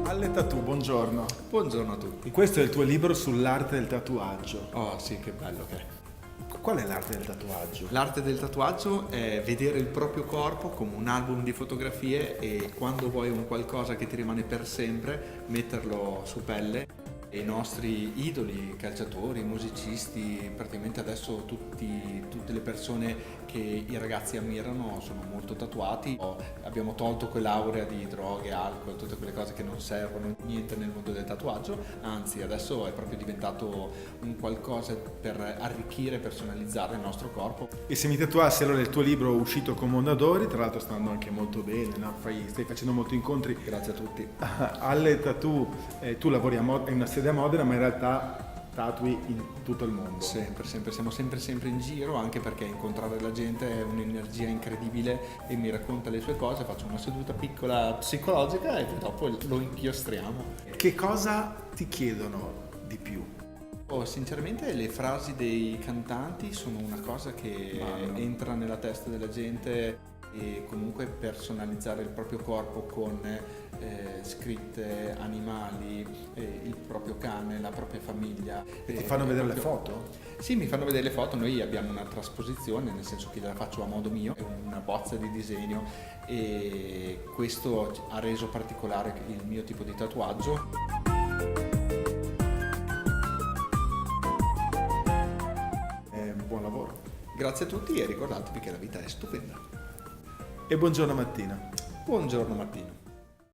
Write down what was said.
Alle Tattoo, buongiorno. Buongiorno a tutti. Questo è il tuo libro sull'arte del tatuaggio. Oh sì, che bello che è. Qual è l'arte del tatuaggio? L'arte del tatuaggio è vedere il proprio corpo come un album di fotografie e quando vuoi un qualcosa che ti rimane per sempre, metterlo su pelle. E i nostri idoli, calciatori, musicisti, praticamente adesso tutte le persone che i ragazzi ammirano sono molto tatuati. Abbiamo tolto quell'aurea di droghe, alcol, tutte quelle cose che non servono niente nel mondo del tatuaggio, anzi adesso è proprio diventato un qualcosa per arricchire e personalizzare il nostro corpo. E se mi tatuassi allora il tuo libro uscito con Mondadori, tra l'altro sta andando anche molto bene, no? Stai facendo molti incontri. Grazie a tutti. Alle Tattoo, tu lavori in una sede a Modena, ma in realtà tatui in tutto il mondo. Sempre, siamo sempre in giro, anche perché incontrare la gente è un'energia incredibile e mi racconta le sue cose, faccio una seduta piccola psicologica e poi dopo lo inchiostriamo. Che cosa ti chiedono di più? Sinceramente le frasi dei cantanti sono una cosa che entra nella testa della gente e comunque personalizzare il proprio corpo con scritte, animali, il proprio cane, la propria famiglia. E ti fanno vedere le foto? Sì, mi fanno vedere le foto, noi abbiamo una trasposizione, nel senso che la faccio a modo mio, è una bozza di disegno e questo ha reso particolare il mio tipo di tatuaggio. Buon lavoro. Grazie a tutti e ricordatevi che la vita è stupenda. E buongiorno Martina. Buongiorno Martino.